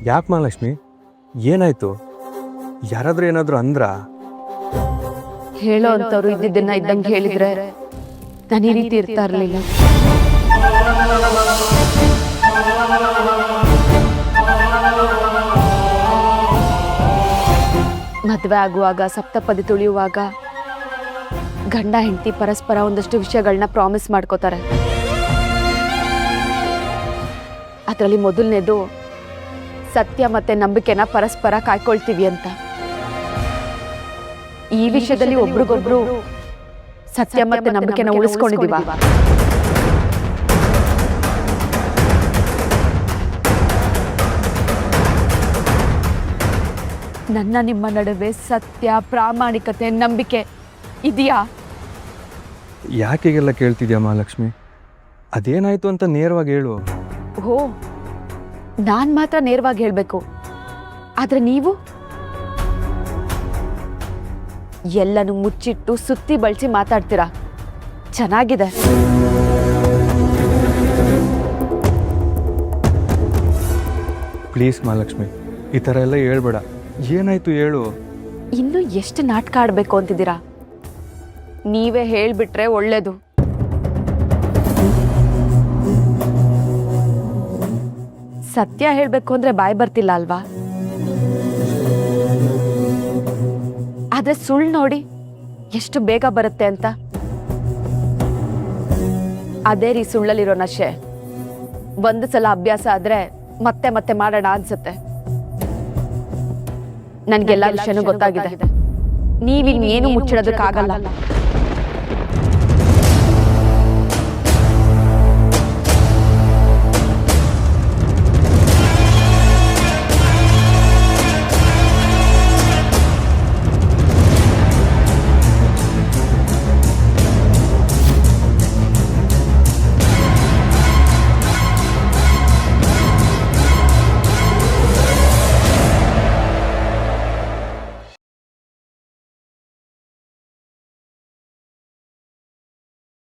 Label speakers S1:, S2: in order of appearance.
S1: ಯಾಕೆ ಮಹಾಲಕ್ಷ್ಮಿ, ಏನಾಯ್ತು? ಯಾರಾದ್ರೂ ಏನಾದರೂ ಅಂದ್ರಾ?
S2: ಹೇಳೋ ಅಂತವ್ರು ಇದ್ದಿದ್ದನ್ನ ಇದ್ದಂಗೆ ಹೇಳಿದ್ರೆ ನಾನು ಈ ರೀತಿ ಇರ್ತಾ ಇರಲಿಲ್ಲ. ಮದುವೆ ಆಗುವಾಗ, ಸಪ್ತಪದಿ ತುಳಿಯುವಾಗ ಗಂಡ ಹೆಂಡತಿ ಪರಸ್ಪರ ಒಂದಷ್ಟು ವಿಷಯಗಳನ್ನ ಪ್ರಾಮಿಸ್ ಮಾಡ್ಕೋತಾರೆ. ಅದರಲ್ಲಿ ಮೊದಲನೇದು ಸತ್ಯ ಮತ್ತೆ ನಂಬಿಕೆನ ಪರಸ್ಪರ ಕಾಯ್ಕೊಳ್ತೀವಿ ಅಂತ. ಈ ವಿಷಯದಲ್ಲಿ ಒಬ್ರಿಗೊಬ್ರು ಸತ್ಯ ಮತ್ತೆ ನಂಬಿಕೆನ ಉಳಿಸ್ಕೊಂಡಿದೀವ. ನನ್ನ ನಿಮ್ಮ ನಡುವೆ ಸತ್ಯ, ಪ್ರಾಮಾಣಿಕತೆ, ನಂಬಿಕೆ ಇದೆಯಾ?
S1: ಯಾಕೆಗೆಲ್ಲ ಕೇಳ್ತಿದ್ಯಾ ಮಹಾಲಕ್ಷ್ಮಿ? ಅದೇನಾಯ್ತು ಅಂತ ನೇರವಾಗಿ ಹೇಳು.
S2: ಓ, ನಾನು ಮಾತ್ರ ನೇರವಾಗಿ ಹೇಳಬೇಕು, ಆದ್ರೆ ನೀವು ಎಲ್ಲನೂ ಮುಚ್ಚಿಟ್ಟು ಸುತ್ತಿ ಬಳಸಿ ಮಾತಾಡ್ತೀರಾ. ಚೆನ್ನಾಗಿದೆ.
S1: ಪ್ಲೀಸ್ ಮಹಾಲಕ್ಷ್ಮಿ, ಈ ಥರ ಎಲ್ಲ ಹೇಳ್ಬೇಡ. ಏನಾಯ್ತು ಹೇಳು.
S2: ಇನ್ನು ಎಷ್ಟು ನಾಟಕ ಆಡಬೇಕು ಅಂತಿದ್ದೀರಾ? ನೀವೇ ಹೇಳ್ಬಿಟ್ರೆ ಒಳ್ಳೇದು. ಸತ್ಯ ಹೇಳ್ಬೇಕು ಅಂದ್ರೆ ಬಾಯ್ ಬರ್ತಿಲ್ಲ ಅಲ್ವಾ? ಆದ್ರೆ ಸುಳ್ಳು ನೋಡಿ ಎಷ್ಟು ಬೇಗ ಬರುತ್ತೆ ಅಂತ. ಅದೇ ರೀ ಸುಳ್ಳಲ್ಲಿರೋ ನಶೆ. ಒಂದು ಸಲ ಅಭ್ಯಾಸ ಆದ್ರೆ ಮತ್ತೆ ಮತ್ತೆ ಮಾಡೋಣ ಅನ್ಸುತ್ತೆ. ನನ್ಗೆಲ್ಲ ವಿಷಯನೂ ಗೊತ್ತಾಗಿದೆ. ನೀವಿನ್ನೇನು ಮುಚ್ಚಿಡೋದಕ್ಕಾಗಲ್ಲ.